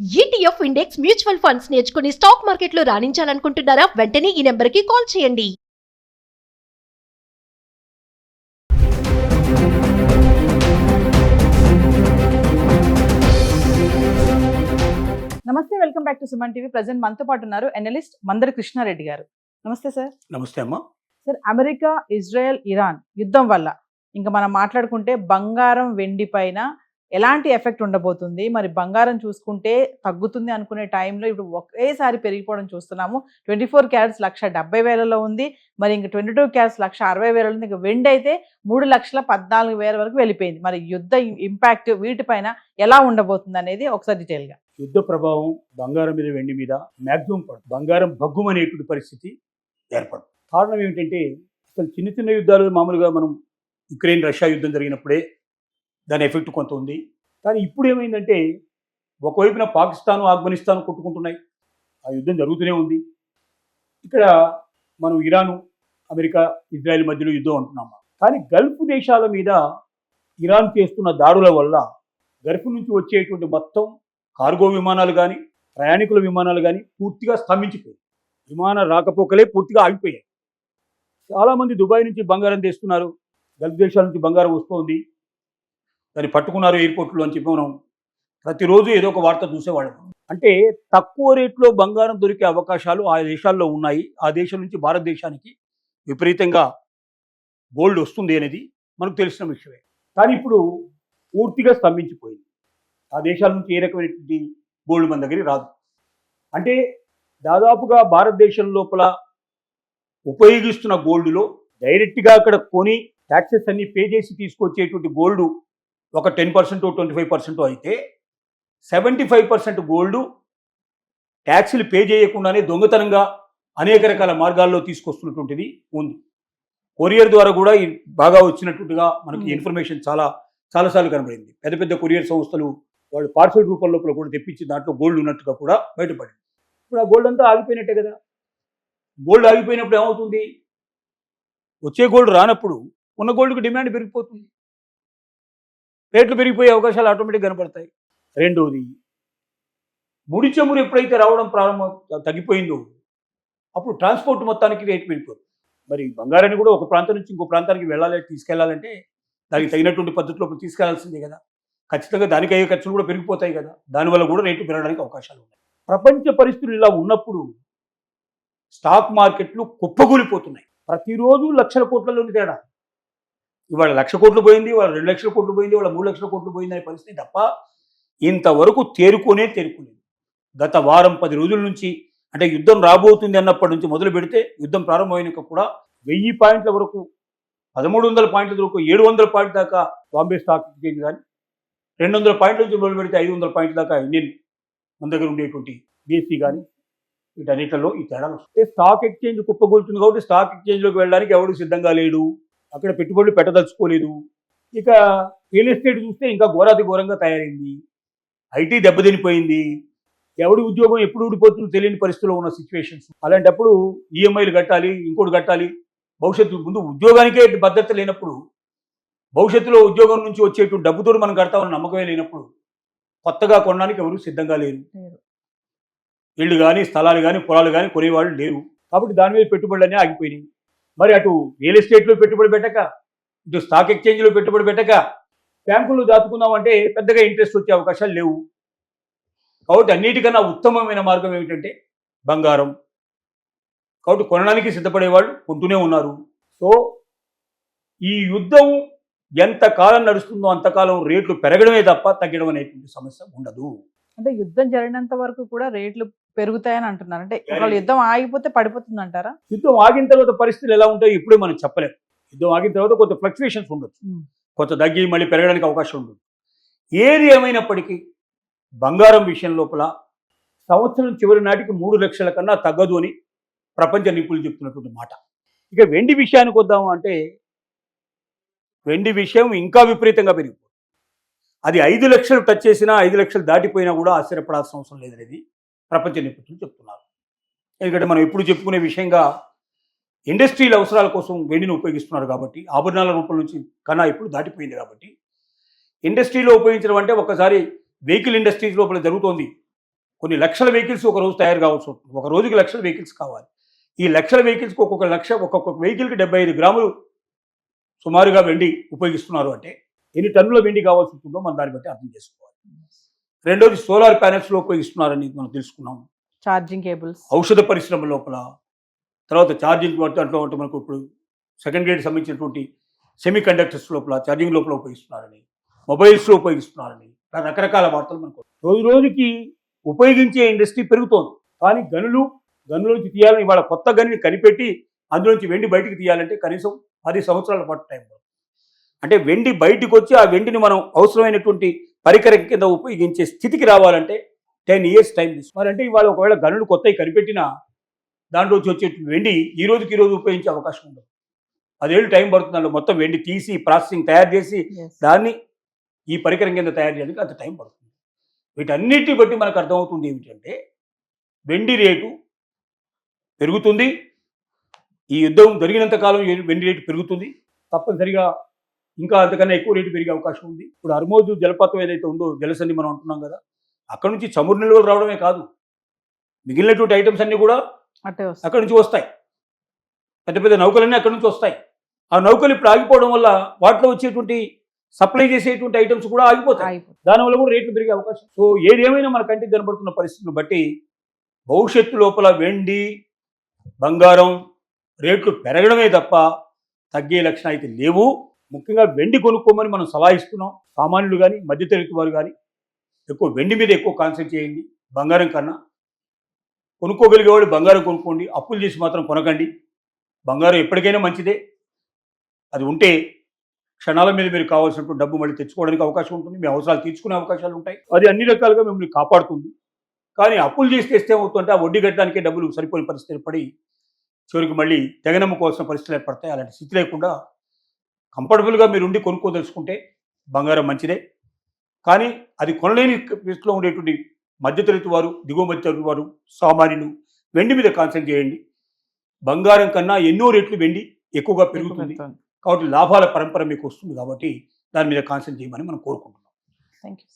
ETF index mutual funds నేర్చుకుని stock మార్కెట్లో రాణించాలనుకుంటున్నారా? వెంటనే ఈ నెంబర్కి కాల్ చేయండి. నమస్తే, welcome back to Suman TV. Present మనతో పాటు ఉన్నారు ఎనలిస్ట్ మందరి కృష్ణారెడ్డి గారు. నమస్తే సార్. నమస్తే అమ్మా. సార్, అమెరికా, ఇజ్రాయెల్, ఇరాన్ యుద్ధం వల్ల ఇంకా మనం మాట్లాడుకుంటే బంగారం, వెండి పైన ఎలాంటి ఎఫెక్ట్ ఉండబోతుంది? మరి బంగారం చూసుకుంటే తగ్గుతుంది అనుకునే టైంలో ఇప్పుడు ఒకేసారి పెరిగిపోవడం చూస్తున్నాము. 24 క్యారెట్స్ 1,70,000లో ఉంది. మరి ఇంకా 22 క్యారెట్స్ 1,60,000 ఉంది. ఇంకా వెండి అయితే 3,14,000 వరకు వెళ్ళిపోయింది. మరి యుద్ధ ఇంపాక్ట్ వీటిపైన ఎలా ఉండబోతుంది అనేది ఒకసారి డీటెయిల్గా. యుద్ధ ప్రభావం బంగారం మీద, వెండి మీద మ్యాక్సిమం పడదు. బంగారం భగ్గుమనేటువంటి పరిస్థితి ఏర్పడదు. కారణం ఏమిటంటే అసలు చిన్న చిన్న యుద్ధాలు మామూలుగా మనం యుక్రెయిన్ రష్యా యుద్ధం జరిగినప్పుడే దాని ఎఫెక్ట్ కొంత ఉంది. కానీ ఇప్పుడు ఏమైందంటే ఒకవైపున పాకిస్తాను, ఆఫ్ఘనిస్తాన్ కొట్టుకుంటున్నాయి, ఆ యుద్ధం జరుగుతూనే ఉంది. ఇక్కడ మనం ఇరాను, అమెరికా, ఇజ్రాయెల్ మధ్యలో యుద్ధం అంటున్నాము. కానీ గల్ఫ్ దేశాల మీద ఇరాన్ చేస్తున్న దాడుల వల్ల గల్ఫ్ నుంచి వచ్చేటువంటి మొత్తం కార్గో విమానాలు కానీ, ప్రయాణికుల విమానాలు కానీ పూర్తిగా స్తంభించిపోయాయి. విమాన రాకపోకలే పూర్తిగా ఆగిపోయాయి. చాలామంది దుబాయ్ నుంచి బంగారం తెస్తున్నారు, గల్ఫ్ దేశాల నుంచి బంగారం వస్తుంది, దాన్ని పట్టుకున్నారు ఎయిర్పోర్ట్లో అని చెప్పి మనం ప్రతిరోజు ఏదో ఒక వార్త చూసేవాళ్ళం. అంటే తక్కువ రేట్లో బంగారం దొరికే అవకాశాలు ఆ దేశాల్లో ఉన్నాయి. ఆ దేశం నుంచి భారతదేశానికి విపరీతంగా గోల్డ్ వస్తుంది అనేది మనకు తెలిసిన విషయమే. కానీ ఇప్పుడు పూర్తిగా స్తంభించిపోయింది. ఆ దేశాల నుంచి ఏ రకమైనటువంటి గోల్డ్ మన దగ్గరికి రాదు. అంటే దాదాపుగా భారతదేశం లోపల ఉపయోగిస్తున్న గోల్డ్లో డైరెక్ట్గా అక్కడ కొని ట్యాక్సెస్ అన్ని పే చేసి తీసుకొచ్చేటువంటి గోల్డ్ ఒక 10% 25% అయితే 75% గోల్డ్ ట్యాక్సులు పే చేయకుండానే దొంగతనంగా అనేక రకాల మార్గాల్లో తీసుకొస్తున్నటువంటిది ఉంది. కొరియర్ ద్వారా కూడా బాగా వచ్చినట్టుగా మనకి ఇన్ఫర్మేషన్ చాలాసార్లు కనబడింది. పెద్ద పెద్ద కొరియర్ సంస్థలు వాళ్ళు పార్సల్ రూపంలో కూడా తెప్పించి దాంట్లో గోల్డ్ ఉన్నట్టుగా కూడా బయటపడింది. ఇప్పుడు ఆ గోల్డ్ అంతా ఆగిపోయినట్టే కదా. గోల్డ్ ఆగిపోయినప్పుడు ఏమవుతుంది? వచ్చే గోల్డ్ రానప్పుడు ఉన్న గోల్డ్కి డిమాండ్ పెరిగిపోతుంది, రేట్లు పెరిగిపోయే అవకాశాలు ఆటోమేటిక్గా కనపడతాయి. రెండవది, ముడి చమురు ఎప్పుడైతే రావడం తగ్గిపోయిందో అప్పుడు ట్రాన్స్పోర్ట్ మొత్తానికి రేటు పెరిగిపోతుంది. మరి బంగారాన్ని కూడా ఒక ప్రాంతం నుంచి ఇంకో ప్రాంతానికి తీసుకెళ్లాలంటే దానికి తగినటువంటి పద్ధతిలో తీసుకెళ్లాల్సిందే కదా. ఖచ్చితంగా దానికి అయ్యే ఖర్చులు కూడా పెరిగిపోతాయి కదా. దానివల్ల కూడా రేట్లు పెరగడానికి అవకాశాలు ఉన్నాయి. ప్రపంచ పరిస్థితులు ఇలా ఉన్నప్పుడు స్టాక్ మార్కెట్లు కుప్పగూలిపోతున్నాయి. ప్రతిరోజు లక్షల కోట్లలోని తేడా. ఇవాళ 1,00,000 కోట్లు పోయింది, ఇవాళ 2,00,000 కోట్లు పోయింది, ఇవాళ 3,00,000 కోట్లు పోయింది అనే పరిస్థితి తప్ప ఇంతవరకు తేరుకోలేదు. గత వారం 10 రోజుల నుంచి, అంటే యుద్ధం రాబోతుంది అన్నప్పటి నుంచి మొదలు పెడితే యుద్ధం ప్రారంభమైనాక కూడా 1000 పాయింట్ల వరకు, 1,300 పాయింట్ల వరకు, 700 పాయింట్ల దాకా బాంబే స్టాక్ ఎక్స్చేంజ్ కానీ, 200 పాయింట్ల నుంచి మొదలు పెడితే 500 పాయింట్ల దాకా ఇండియన్ మన దగ్గర ఉండేటువంటి BSE కానీ, వీటన్నిటిలో ఈ తేడాలు వస్తాయి. స్టాక్ ఎక్స్చేంజ్ కుప్పగొలుతుంది కాబట్టి స్టాక్ ఎక్స్చేంజ్లోకి వెళ్ళడానికి ఎవరు సిద్ధంగా లేడు, అక్కడ పెట్టుబడులు పెట్టదలుచుకోలేదు. ఇక రియల్ ఎస్టేట్ చూస్తే ఇంకా ఘోరాతి ఘోరంగా తయారైంది. IT దెబ్బతినిపోయింది. ఎవడి ఉద్యోగం ఎప్పుడు ఊడిపోతుందో తెలియని పరిస్థితిలో ఉన్న సిచ్యువేషన్స్. అలాంటప్పుడు EMIలు కట్టాలి, ఇంకోటి కట్టాలి. భవిష్యత్తు ముందు ఉద్యోగానికే భద్రత లేనప్పుడు, భవిష్యత్తులో ఉద్యోగం నుంచి వచ్చేటువంటి డబ్బుతో మనం కడతామన్న నమ్మకమే లేనప్పుడు కొత్తగా కొనడానికి ఎవరు సిద్ధంగా లేరు. ఇళ్ళు కానీ, స్థలాలు కానీ, పొలాలు కానీ కొనేవాళ్ళు లేరు. కాబట్టి దాని మీద పెట్టుబడులన్నీ ఆగిపోయినాయి. మరి అటు రియల్ ఎస్టేట్లో పెట్టుబడి పెట్టక, ఇటు స్టాక్ ఎక్స్చేంజ్లో పెట్టుబడి పెట్టక, బ్యాంకుల్లో దాచుకుందామంటే పెద్దగా ఇంట్రెస్ట్ వచ్చే అవకాశాలు లేవు. కాబట్టి అన్నిటికన్నా ఉత్తమమైన మార్గం ఏమిటంటే బంగారం. కాబట్టి కొనడానికి సిద్ధపడేవాళ్ళు కొంటూనే ఉన్నారు. సో ఈ యుద్ధం ఎంతకాలం నడుస్తుందో అంతకాలం రేట్లు పెరగడమే తప్ప తగ్గడం అనేటువంటి సమస్య ఉండదు. అంటే యుద్ధం జరిగినంత వరకు కూడా రేట్లు పెరుగుతాయని అంటున్నారు. అంటే ఒకవేళ యుద్ధం ఆగిపోతే పడిపోతుంది అంటారా? యుద్ధం ఆగిన తర్వాత పరిస్థితులు ఎలా ఉంటాయో ఇప్పుడే మనం చెప్పలేము. యుద్ధం ఆగిన తర్వాత కొంత ఫ్లక్చువేషన్స్ ఉండొచ్చు, కొంత తగ్గి మళ్ళీ పెరగడానికి అవకాశం ఉండదు. ఏది ఏమైనప్పటికీ బంగారం విషయం లోపల సంవత్సరం చివరి నాటికి 3 లక్షల కన్నా తగ్గదు అని ప్రపంచ నిపుణులు చెప్తున్నటువంటి మాట. ఇక వెండి విషయానికి వద్దాము అంటే వెండి విషయం ఇంకా విపరీతంగా పెరిగిపోతుంది. అది 5 లక్షలు టచ్ చేసినా, 5 లక్షలు దాటిపోయినా కూడా ఆశ్చర్యపడాల్సిన అవసరం లేదనేది ప్రపంచ నిపుణులు చెప్తున్నారు. ఎందుకంటే మనం ఎప్పుడు చెప్పుకునే విషయంగా ఇండస్ట్రియల్ అవసరాల కోసం వెండిని ఉపయోగిస్తున్నారు కాబట్టి, ఆభరణాల రూపం నుంచి కన్నా ఇప్పుడు దాటిపోయింది కాబట్టి, ఇండస్ట్రీలో ఉపయోగించడం అంటే ఒకసారి వెహికల్ ఇండస్ట్రీస్ లోపల జరుగుతోంది. కొన్ని లక్షల వెహికల్స్ ఒక రోజు తయారు కావాల్సి ఉంటుంది. ఒక రోజుకి లక్షల వెహికల్స్ కావాలి. ఈ లక్షల వెహికల్స్కి ఒక్కొక్క వెహికల్కి 75 గ్రాములు సుమారుగా వెండి ఉపయోగిస్తున్నారు అంటే ఎన్ని టన్నుల వెండి కావాల్సి ఉంటుందో మనం దాన్ని బట్టి అర్థం చేసుకోవాలి. రెండోది సోలార్ ప్యానెల్స్లో ఉపయోగిస్తున్నారని మనం తెలుసుకున్నాం. ఛార్జింగ్ కేబుల్స్, ఔషధ పరిశ్రమ లోపల, తర్వాత ఛార్జింగ్ దాంట్లో అంటే మనకు ఇప్పుడు సెకండ్ గ్రేడ్ సంబంధించినటువంటి సెమీ కండక్టర్స్ లోపల ఛార్జింగ్ లోపల ఉపయోగిస్తున్నారని, మొబైల్స్లో ఉపయోగిస్తున్నారని రకరకాల వార్తలు మనకు రోజు రోజుకి ఉపయోగించే ఇండస్ట్రీ పెరుగుతోంది. కానీ గనులోంచి తీయాలని ఇవాళ కొత్త గనిని కనిపెట్టి అందులోంచి వెండి బయటికి తీయాలంటే కనీసం 10 సంవత్సరాల పాటు టైం పడుతుంది. అంటే వెండి బయటికి వచ్చి ఆ వెండిని మనం అవసరమైనటువంటి పరికరం కింద ఉపయోగించే స్థితికి రావాలంటే 10 years టైం తీసుకు. మరి అంటే ఇవాళ ఒకవేళ గనులు కొత్తవి కనిపెట్టినా దాంట్లోంచి వచ్చే వెండి ఈ రోజుకి ఉపయోగించే అవకాశం ఉండదు. 10 ఏళ్ళు టైం పడుతుంది. దాంట్లో మొత్తం వెండి తీసి ప్రాసెసింగ్ తయారు చేసి దాన్ని ఈ పరికరం కింద తయారు చేయడానికి అంత టైం పడుతుంది. వీటన్నిటిని బట్టి మనకు అర్థమవుతుంది ఏమిటంటే వెండి రేటు పెరుగుతుంది. ఈ యుద్ధం జరిగినంత కాలం వెండి రేటు పెరుగుతుంది. తప్పనిసరిగా ఇంకా అంతకన్నా ఎక్కువ రేటు పెరిగే అవకాశం ఉంది. ఇప్పుడు హర్మోజు జలపాతం ఏదైతే ఉందో, జలసంధి మనం అంటున్నాం కదా, అక్కడ నుంచి చమురు నిల్వలు రావడమే కాదు, మిగిలినటువంటి ఐటమ్స్ అన్నీ కూడా అక్కడి నుంచి వస్తాయి. పెద్ద పెద్ద నౌకలన్నీ అక్కడి నుంచి వస్తాయి. ఆ నౌకలు ఇప్పుడు ఆగిపోవడం వల్ల వాటిలో వచ్చేటువంటి సప్లై చేసేటువంటి ఐటమ్స్ కూడా ఆగిపోతాయి. దానివల్ల కూడా రేట్లు పెరిగే అవకాశం. సో ఏదేమైనా మన కంటికి కనబడుతున్న పరిస్థితులను బట్టి భవిష్యత్తు లోపల వెండి, బంగారం రేట్లు పెరగడమే తప్ప తగ్గే లక్షణాలు అయితే లేవు. ముఖ్యంగా వెండి కొనుక్కోమని మనం సలహా ఇస్తున్నాం. సామాన్యులు కానీ మధ్యతరగతి వారు కానీ ఎక్కువ వెండి మీద ఎక్కువ కాన్సన్ట్రేట్ చేయండి. బంగారం కన్నా కొనుక్కోగలిగేవాడు బంగారం కొనుక్కోండి. అప్పులు చేసి మాత్రం కొనకండి. బంగారం ఎప్పటికైనా మంచిదే. అది ఉంటే క్షణాల మీద మీరు కావాల్సినటువంటి డబ్బు మళ్ళీ తెచ్చుకోవడానికి అవకాశం ఉంటుంది. మీ అవసరాలు తీర్చుకునే అవకాశాలు ఉంటాయి. అది అన్ని రకాలుగా మిమ్మల్ని కాపాడుతుంది. కానీ అప్పులు చేసి తెస్తే ఏమవుతుందంటే ఆ వడ్డీ కట్టడానికే డబ్బులు సరిపోయిన పరిస్థితి ఏర్పడి చివరికి మళ్ళీ తెగనమ్ముకోవాల్సిన పరిస్థితులు ఏర్పడతాయి. అలాంటి స్థితి లేకుండా కంఫర్టబుల్గా మీరు ఉండి కొనుక్కోదలుచుకుంటే బంగారం మంచిదే. కానీ అది కొనలేని పరిస్థితిలో ఉండేటువంటి మధ్యతరగతి వారు, దిగువ మధ్యతరగతి వారు, సామాన్యులు వెండి మీద కాన్సన్ట్రేట్ చేయండి. బంగారం కన్నా ఎన్నో రెట్లు వెండి ఎక్కువగా పెరుగుతుంది. కాబట్టి లాభాల పరంపర మీకు వస్తుంది. కాబట్టి దాని మీద కాన్సన్ట్రేట్ చేయమని మనం కోరుకుంటున్నాం. Thank you.